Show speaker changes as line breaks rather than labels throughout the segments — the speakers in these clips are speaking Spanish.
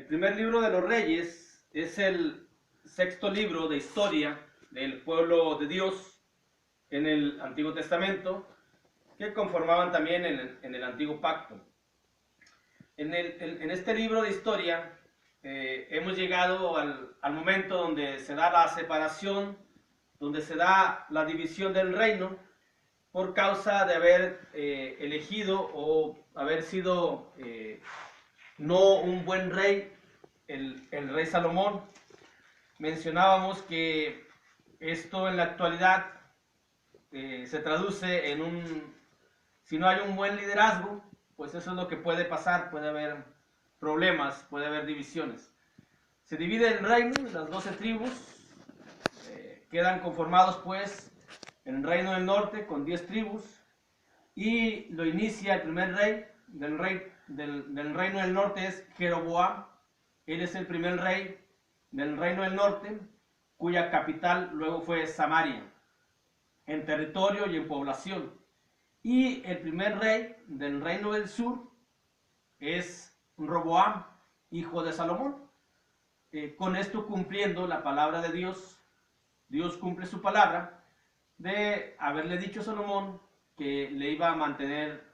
El primer libro de los Reyes es el sexto libro de historia del pueblo de Dios en el Antiguo Testamento, que conformaban también en el Antiguo Pacto. En este libro de historia hemos llegado al momento donde se da la separación, donde se da la división del reino por causa de haber elegido o haber sido no un buen rey, el rey Salomón. Mencionábamos que esto en la actualidad se traduce en si no hay un buen liderazgo, pues eso es lo que puede pasar, puede haber problemas, puede haber divisiones. Se divide el reino, las 12 tribus quedan conformados pues en el reino del norte con 10 tribus, y lo inicia el primer rey del reino del norte, es Jeroboam. Él es el primer rey del reino del norte, cuya capital luego fue Samaria, en territorio y en población. Y el primer rey del reino del sur es Roboam, hijo de Salomón. Con esto cumpliendo la palabra de Dios, Dios cumple su palabra de haberle dicho a Salomón que le iba a mantener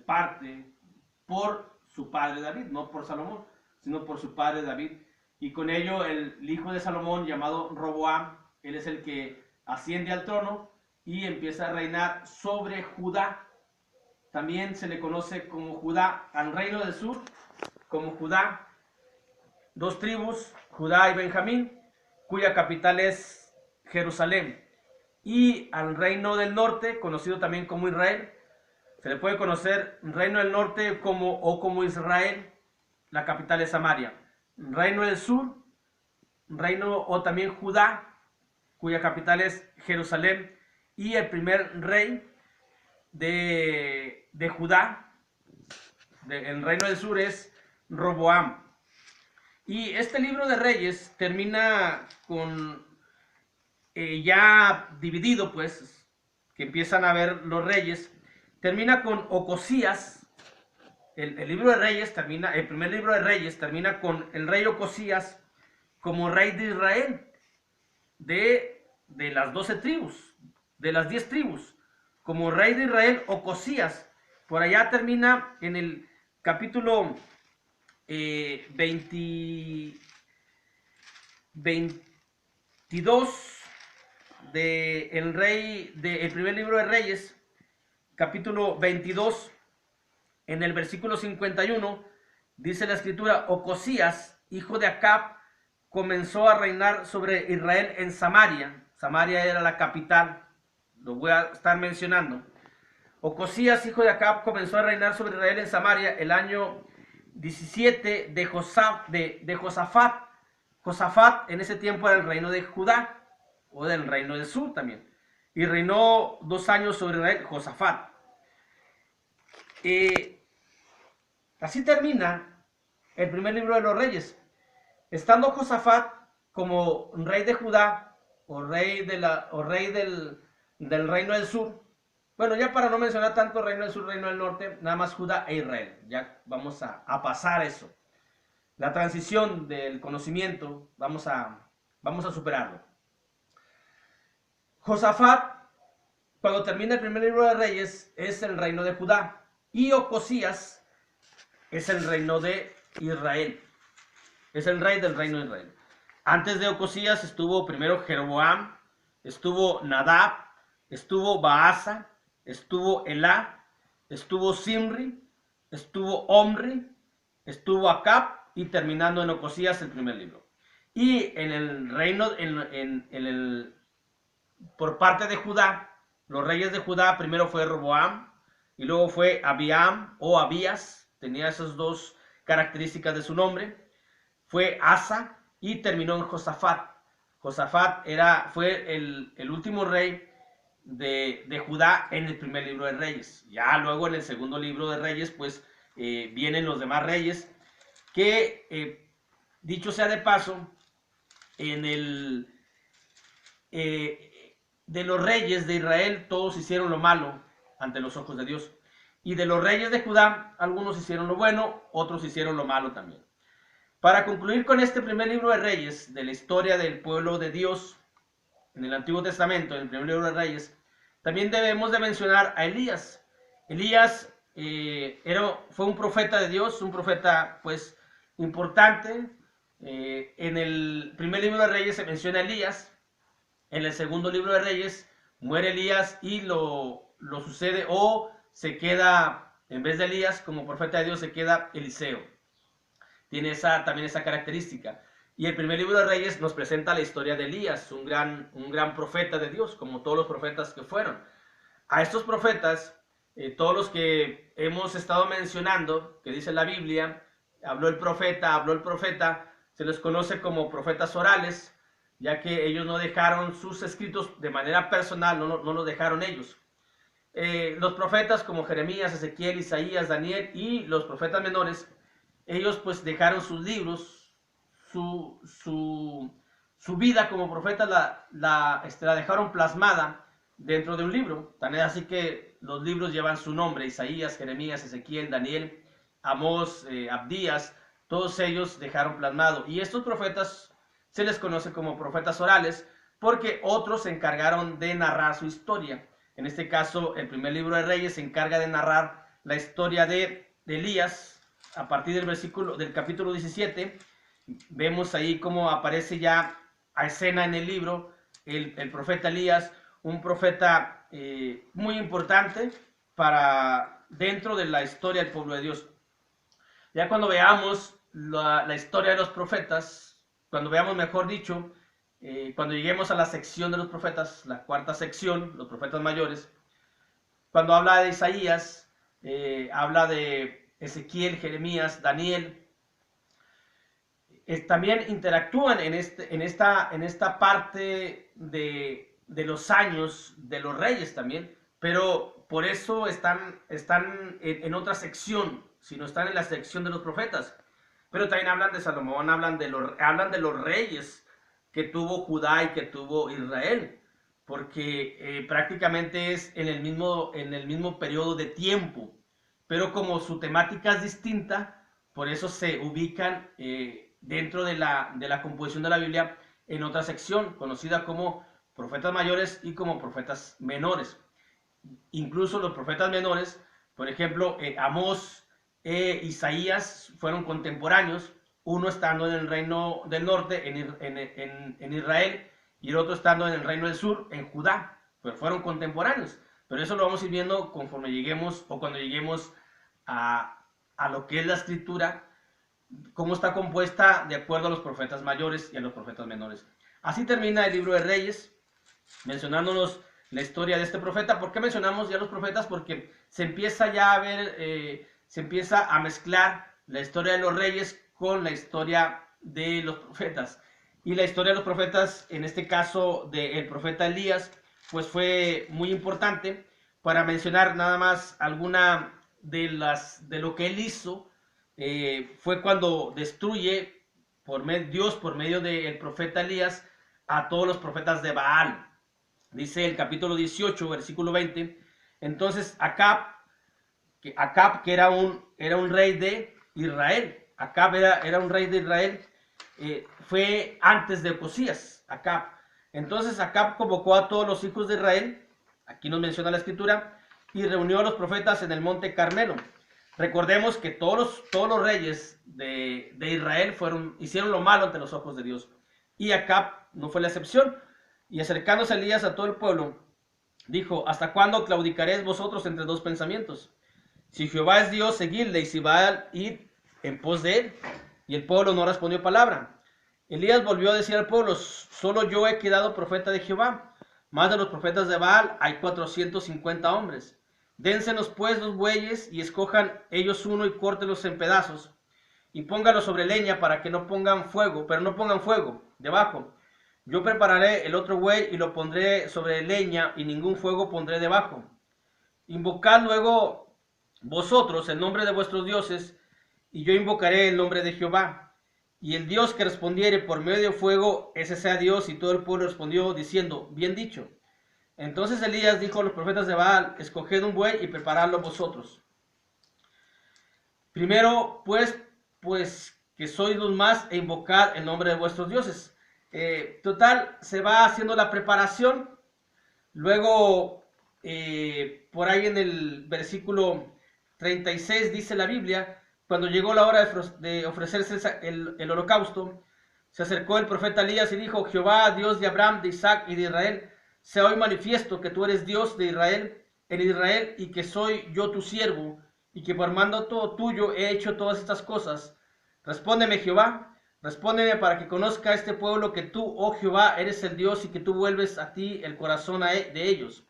parte por su padre David, no por Salomón, sino por su padre David. Y con ello el hijo de Salomón, llamado Roboam, él es el que asciende al trono y empieza a reinar sobre Judá. También se le conoce como Judá al reino del sur, como Judá, 2 tribus, Judá y Benjamín, cuya capital es Jerusalén. Y al reino del norte, conocido también como Israel, se le puede conocer reino del norte como Israel, la capital es Samaria. Reino del sur, reino o también Judá, cuya capital es Jerusalén. Y el primer rey de Judá, el reino del sur, es Roboam. Y este libro de Reyes termina con ya dividido, pues, que empiezan a ver los reyes, termina con Ocosías. El libro de Reyes termina, el primer libro de Reyes termina con el rey Ocosías como rey de Israel, de las 12 tribus, de las 10 tribus, como rey de Israel Ocosías. Por allá termina en el capítulo 22 del primer libro de Reyes, capítulo 22, en el versículo 51, dice la escritura: Ocosías, hijo de Acab, comenzó a reinar sobre Israel en Samaria. Samaria era la capital, lo voy a estar mencionando. Ocosías, hijo de Acab, comenzó a reinar sobre Israel en Samaria el año 17 de Josafat. Josafat en ese tiempo era el reino de Judá, o del reino del sur también. Y reinó 2 años sobre Israel Josafat. Así termina el primer libro de los Reyes. Estando Josafat como rey de Judá, o rey del reino del sur. Bueno, ya para no mencionar tanto reino del sur, reino del norte, nada más Judá e Israel. Ya vamos a pasar eso. La transición del conocimiento, vamos a superarlo. Josafat, cuando termina el primer libro de Reyes, es el reino de Judá. Y Ocosías es el reino de Israel. Es el rey del reino de Israel. Antes de Ocosías estuvo primero Jeroboam, estuvo Nadab, estuvo Baasa, estuvo Elá, estuvo Simri, estuvo Omri, estuvo Acab, y terminando en Ocosías el primer libro. Y en el reino, por parte de Judá, los reyes de Judá, primero fue Roboam, y luego fue Abiam o Abías, tenía esas 2 características de su nombre. Fue Asa, y terminó en Josafat. Josafat fue el último rey de Judá en el primer libro de Reyes. Ya luego en el segundo libro de Reyes, pues vienen los demás reyes, que dicho sea de paso, de los reyes de Israel todos hicieron lo malo ante los ojos de Dios, y de los reyes de Judá algunos hicieron lo bueno, otros hicieron lo malo también. Para concluir con este primer libro de Reyes, de la historia del pueblo de Dios en el Antiguo Testamento, en el primer libro de Reyes, también debemos de mencionar a Elías. Elías fue un profeta de Dios, un profeta pues importante. En el primer libro de Reyes se menciona a Elías. En el segundo libro de Reyes muere Elías y lo sucede, o se queda, en vez de Elías como profeta de Dios, se queda Eliseo. Tiene también esa característica. Y el primer libro de Reyes nos presenta la historia de Elías, un gran profeta de Dios, como todos los profetas que fueron. A estos profetas, todos los que hemos estado mencionando, que dice la Biblia, habló el profeta, se les conoce como profetas orales, ya que ellos no dejaron sus escritos de manera personal, no los dejaron ellos. Los profetas como Jeremías, Ezequiel, Isaías, Daniel y los profetas menores, ellos pues dejaron sus libros, su vida como profeta la dejaron plasmada dentro de un libro. Tan es así que los libros llevan su nombre: Isaías, Jeremías, Ezequiel, Daniel, Amós, Abdías. Todos ellos dejaron plasmado. Y estos profetas se les conoce como profetas orales porque otros se encargaron de narrar su historia. En este caso, el primer libro de Reyes se encarga de narrar la historia de Elías. A partir del capítulo 17, vemos ahí cómo aparece ya a escena en el libro el profeta Elías, un profeta muy importante para dentro de la historia del pueblo de Dios. Ya cuando veamos la historia de los profetas, cuando veamos, mejor dicho, cuando lleguemos a la sección de los profetas, la cuarta sección, los profetas mayores, cuando habla de Isaías, habla de Ezequiel, Jeremías, Daniel, también interactúan en esta parte de los años de los reyes también, pero por eso están en otra sección, sino están en la sección de los profetas. Pero también hablan de Salomón, hablan de los reyes que tuvo Judá y que tuvo Israel, porque prácticamente es en el mismo periodo de tiempo, pero como su temática es distinta, por eso se ubican dentro de la composición de la Biblia en otra sección, conocida como profetas mayores y como profetas menores. Incluso los profetas menores, por ejemplo, Amós e Isaías fueron contemporáneos, uno estando en el reino del norte, en Israel, y el otro estando en el reino del sur, en Judá, pero fueron contemporáneos. Pero eso lo vamos a ir viendo conforme lleguemos, o cuando lleguemos a lo que es la escritura, cómo está compuesta de acuerdo a los profetas mayores y a los profetas menores. Así termina el libro de Reyes, mencionándonos la historia de este profeta. ¿Por qué mencionamos ya los profetas? Porque se empieza ya a ver, se empieza a mezclar la historia de los reyes con la historia de los profetas. Y la historia de los profetas, en este caso del profeta Elías, pues fue muy importante. Para mencionar nada más alguna de lo que él hizo, fue cuando destruye Dios por medio del profeta Elías a todos los profetas de Baal. Dice el capítulo 18, versículo 20. Entonces Acab, que era un rey de Israel, Acab era un rey de Israel, fue antes de Ocosías, Acab. Entonces Acab convocó a todos los hijos de Israel, aquí nos menciona la escritura, y reunió a los profetas en el monte Carmelo. Recordemos que todos los reyes de Israel hicieron lo malo ante los ojos de Dios, y Acab no fue la excepción. Y acercándose Elías a todo el pueblo, dijo: ¿hasta cuándo claudicaréis vosotros entre dos pensamientos? Si Jehová es Dios, seguidle, y si Baal, id en pos de él. Y el pueblo no respondió palabra. Elías volvió a decir al pueblo: solo yo he quedado profeta de Jehová, más de los profetas de Baal hay 450 hombres. Dénsenos pues los bueyes, y escojan ellos uno, y córtelos en pedazos, y póngalos sobre leña, para que no pongan fuego, pero no pongan fuego debajo. Yo prepararé el otro buey y lo pondré sobre leña, y ningún fuego pondré debajo. Invocad luego vosotros el nombre de vuestros dioses, y yo invocaré el nombre de Jehová. Y el Dios que respondiere por medio de fuego, ese sea Dios. Y todo el pueblo respondió diciendo: bien dicho. Entonces Elías dijo a los profetas de Baal: escoged un buey y preparadlo vosotros. Primero, pues que sois los más, e invocad el nombre de vuestros dioses. Total, se va haciendo la preparación. Luego, por ahí en el versículo 36 dice la Biblia, cuando llegó la hora de ofrecerse el holocausto, se acercó el profeta Elías y dijo: Jehová, Dios de Abraham, de Isaac y de Israel, sea hoy manifiesto que tú eres Dios de Israel, en Israel, y que soy yo tu siervo, y que por mando todo tuyo he hecho todas estas cosas. Respóndeme, Jehová, respóndeme para que conozca este pueblo que tú, oh Jehová, eres el Dios, y que tú vuelves a ti el corazón de ellos.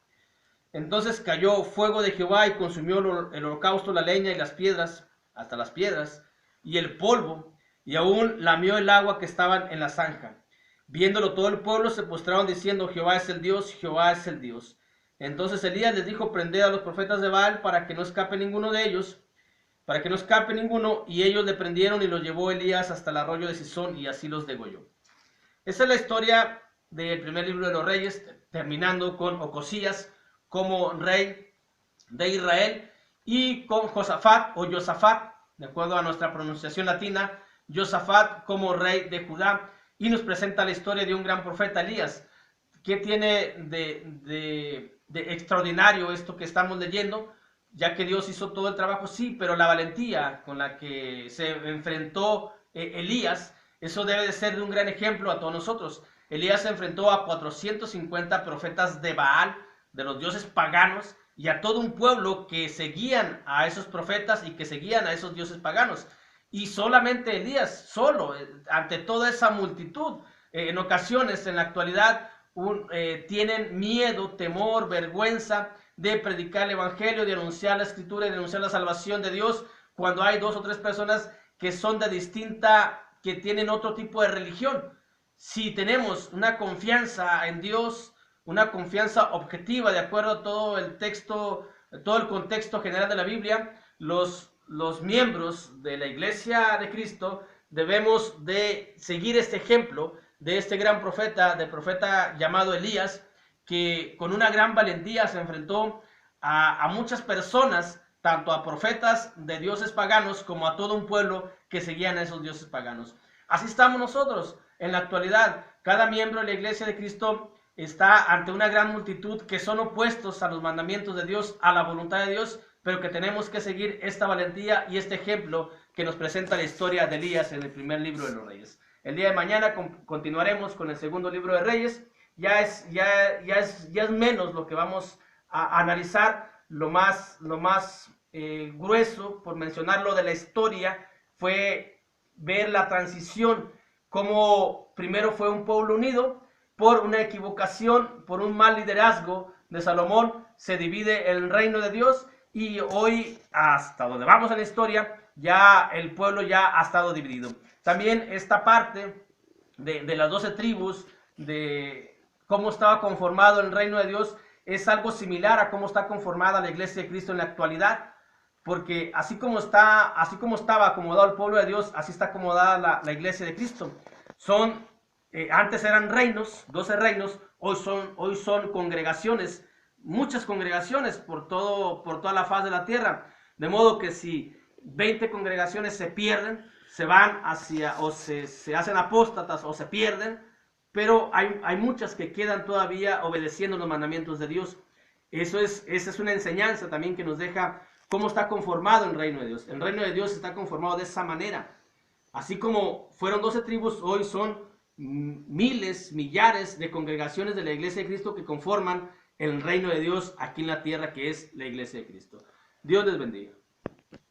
Entonces cayó fuego de Jehová y consumió el holocausto, la leña y las piedras, hasta las piedras, y el polvo, y aún lamió el agua que estaban en la zanja. Viéndolo todo el pueblo se postraron diciendo: Jehová es el Dios, Jehová es el Dios. Entonces Elías les dijo: prended a los profetas de Baal para que no escape ninguno de ellos, para que no escape ninguno, y ellos le prendieron y los llevó Elías hasta el arroyo de Sison y así los degolló. Esa es la historia del primer libro de los Reyes, terminando con Ocosías como rey de Israel y con Josafat o Josafat, de acuerdo a nuestra pronunciación latina, Josafat como rey de Judá, y nos presenta la historia de un gran profeta, Elías. ¿Qué tiene de extraordinario esto que estamos leyendo? Ya que Dios hizo todo el trabajo, sí, pero la valentía con la que se enfrentó Elías, eso debe de ser de un gran ejemplo a todos nosotros. Elías se enfrentó a 450 profetas de Baal, de los dioses paganos, y a todo un pueblo que seguían a esos profetas y que seguían a esos dioses paganos. Y solamente Elías, solo, ante toda esa multitud, en ocasiones, en la actualidad, tienen miedo, temor, vergüenza de predicar el evangelio, de anunciar la escritura y de anunciar la salvación de Dios, cuando hay 2 o 3 personas que son de distinta, que tienen otro tipo de religión. Si tenemos una confianza en Dios, una confianza objetiva, de acuerdo a todo el texto, todo el contexto general de la Biblia, los miembros de la Iglesia de Cristo debemos de seguir este ejemplo de este gran profeta, del profeta llamado Elías, que con una gran valentía se enfrentó a muchas personas, tanto a profetas de dioses paganos como a todo un pueblo que seguían a esos dioses paganos. Así estamos nosotros en la actualidad. Cada miembro de la Iglesia de Cristo está ante una gran multitud que son opuestos a los mandamientos de Dios, a la voluntad de Dios, pero que tenemos que seguir esta valentía y este ejemplo que nos presenta la historia de Elías en el primer libro de los Reyes. El día de mañana continuaremos con el segundo libro de Reyes. Ya es menos lo que vamos a analizar. Lo más grueso, por mencionarlo, de la historia fue ver la transición, cómo primero fue un pueblo unido. Por una equivocación, por un mal liderazgo de Salomón, se divide el reino de Dios, y hoy, hasta donde vamos en la historia, ya el pueblo ya ha estado dividido. También esta parte de las 12 tribus, de cómo estaba conformado el reino de Dios, es algo similar a cómo está conformada la Iglesia de Cristo en la actualidad, porque así como estaba acomodado el pueblo de Dios, así está acomodada la Iglesia de Cristo. Antes eran reinos, 12 reinos, hoy son congregaciones, muchas congregaciones por toda la faz de la tierra. De modo que si 20 congregaciones se pierden, se van o se hacen apóstatas o se pierden, pero hay muchas que quedan todavía obedeciendo los mandamientos de Dios. Esa es una enseñanza también que nos deja cómo está conformado el reino de Dios. El reino de Dios está conformado de esa manera. Así como fueron 12 tribus, hoy son miles, millares de congregaciones de la Iglesia de Cristo que conforman el reino de Dios aquí en la tierra, que es la Iglesia de Cristo. Dios les bendiga.